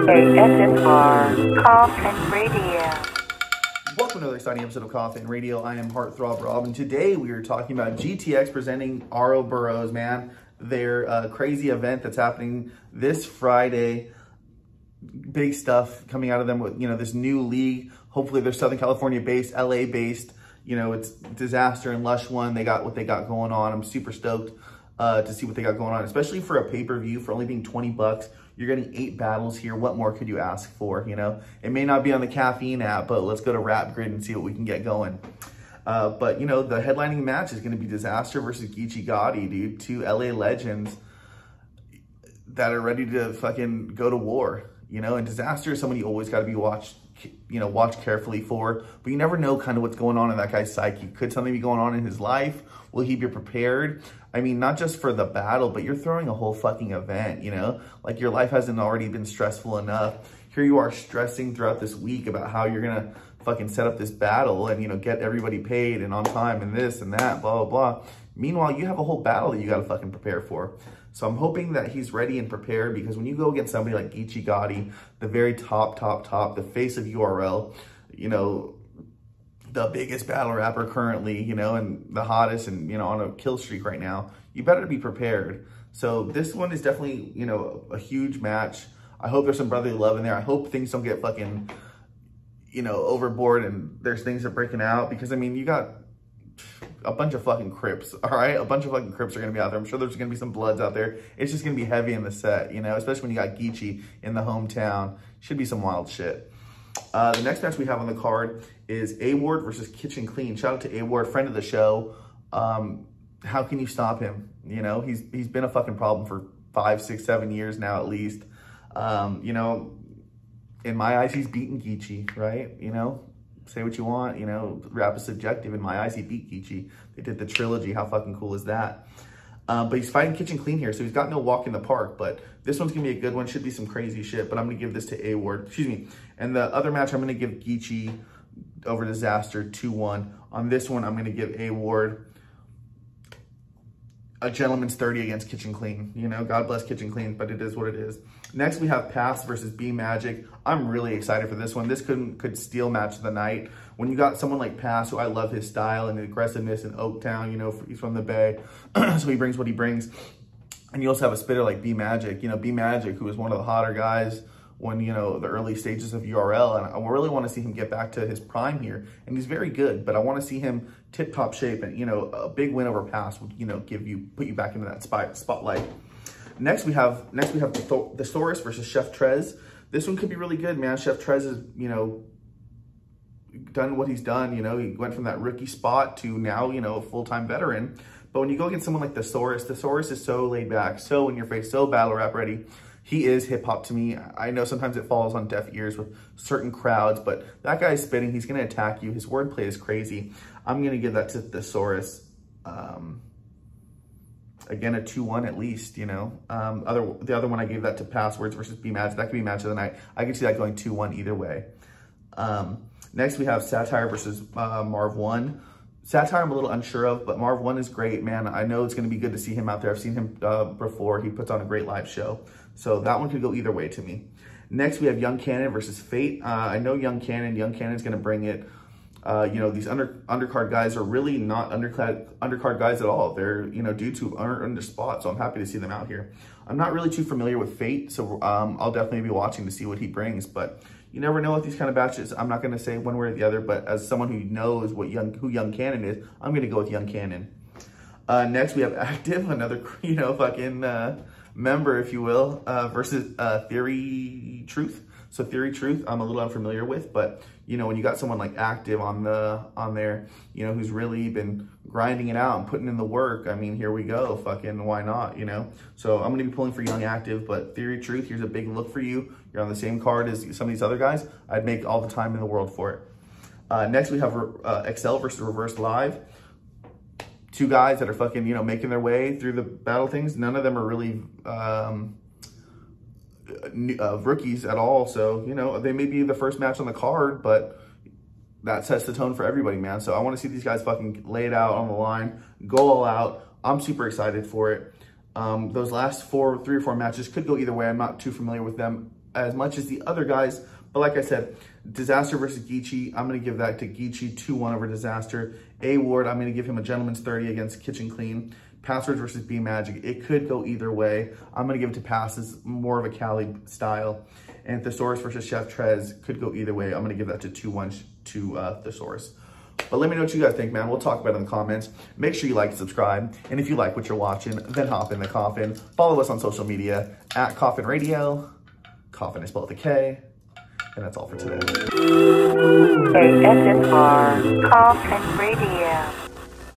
ASMR Coffin Radio. Welcome to another exciting episode of Coffin Radio. I am Heartthrob Rob, and today we are talking about GTX presenting Ouroboros, man. Their crazy event that's happening this Friday. Big stuff coming out of them with, this new league. Hopefully they're Southern California based, LA based. It's Dizaster and Lush One. They got what they got going on. I'm super stoked to see what they got going on, especially for a pay-per-view for only being 20 bucks. You're getting 8 battles here. What more could you ask for, It may not be on the Caffeine app, but let's go to Rap Grid and see what we can get going. But, the headlining match is going to be Dizaster versus Geechi Gotti, dude. 2 LA legends that are ready to fucking go to war, And Dizaster is someone you always got to be watch carefully for. But you never know kind of what's going on in that guy's psyche. Could something be going on in his life? Will he be prepared? I mean, not just for the battle, but you're throwing a whole fucking event, Like your life hasn't already been stressful enough. Here you are stressing throughout this week about how you're going to fucking set up this battle and, get everybody paid and on time and this and that, blah, blah, blah. Meanwhile, you have a whole battle that you got to fucking prepare for. So I'm hoping that he's ready and prepared, because when you go against somebody like Geechi Gotti, the very top, the face of URL, the biggest battle rapper currently, and the hottest and, on a kill streak right now, you better be prepared. So this one is definitely, a huge match. I hope there's some brotherly love in there. I hope things don't get fucking, overboard and there's things that are breaking out, because, you got a bunch of fucking Crips, all right? A bunch of fucking Crips are going to be out there. I'm sure there's going to be some Bloods out there. It's just going to be heavy in the set, especially when you got Geechi in the hometown. Should be some wild shit. The next match we have on the card is A-Ward versus Qleen. Shout out to A-Ward, friend of the show. How can you stop him? He's been a fucking problem for 5, 6, 7 years now at least. In my eyes, he's beaten Geechi, right? Say what you want, rap is subjective. In my eyes, he beat Geechi. They did the trilogy. How fucking cool is that? But he's fighting Qleen here, so he's got no walk in the park. But this one's going to be a good one. Should be some crazy shit, but I'm going to give this to A-Ward. Excuse me. And the other match, I'm going to give Geechi over Dizaster 2-1. On this one, I'm going to give A-Ward a gentleman's 30 against Qleen. God bless Qleen, but it is what it is. Next, we have Passwurdz versus B Magic. I'm really excited for this one. This could steal match of the night. When you got someone like Passwurdz, who I love his style and the aggressiveness in Oaktown, he's from the Bay, so he brings what he brings. And you also have a spitter like B Magic. B Magic, who is one of the hotter guys when, the early stages of URL. And I really want to see him get back to his prime here. And he's very good, but I want to see him tip-top shape. And, a big win over Pass would, put you back into that spotlight. Next we have Thesaurus versus Chef Trez. This one could be really good, man. Chef Trez has, done what he's done. He went from that rookie spot to now, a full-time veteran. But when you go against someone like Thesaurus is so laid back, so in your face, so battle rap ready. He is hip-hop to me. I know sometimes it falls on deaf ears with certain crowds, but that guy's spitting. He's going to attack you. His wordplay is crazy. I'm going to give that to Thesaurus. Again, a 2-1 at least, The other one I gave that to Passwurdz versus B Magic. That could be match of the night. I could see that going 2-1 either way. Next, we have Satire versus Marv Won. Satire I'm a little unsure of, but Marv Won is great, man. I know it's going to be good to see him out there. I've seen him before. He puts on a great live show. So that one could go either way to me. Next, we have Young Kannon versus F.A.T.E. I know Young Cannon's going to bring it. These undercard guys are really not undercard guys at all. They're, dudes who aren't in the spot, so I'm happy to see them out here. I'm not really too familiar with F.A.T.E., so I'll definitely be watching to see what he brings, but you never know with these kind of batches. I'm not going to say one way or the other, but as someone who knows who Young Kannon is, I'm going to go with Young Kannon. Next, we have Aktive, another, fucking member, if you will, versus Theory Truth. So Theory Truth, I'm a little unfamiliar with, but when you got someone like Aktive on there, who's really been grinding it out and putting in the work, here we go, fucking why not, So I'm gonna be pulling for Young Aktive, but Theory Truth, here's a big look for you. You're on the same card as some of these other guys. I'd make all the time in the world for it. Next we have Xcel versus Reverse Live. 2 guys that are fucking, making their way through the battle things. None of them are really rookies at all, so they may be the first match on the card, but that sets the tone for everybody, man. So I want to see these guys fucking lay it out on the line, go all out. I'm super excited for it. Those last 3 or 4 matches could go either way. I'm not too familiar with them as much as the other guys. But like I said, Dizaster versus Geechi, I'm going to give that to Geechi 2-1 over Dizaster. A-Ward, I'm going to give him a gentleman's 30 against Qleen. Passwurdz versus B-Magic, it could go either way. I'm going to give it to Passes, more of a Cali style. And Thesaurus versus Chef Trez could go either way. I'm going to give that to 2-1 to Thesaurus. But let me know what you guys think, man. We'll talk about it in the comments. Make sure you like and subscribe. And if you like what you're watching, then hop in the coffin. Follow us on social media at Coffin Radio. Coffin is spelled with a K. And that's all for today. KSMR, Coffin Radio.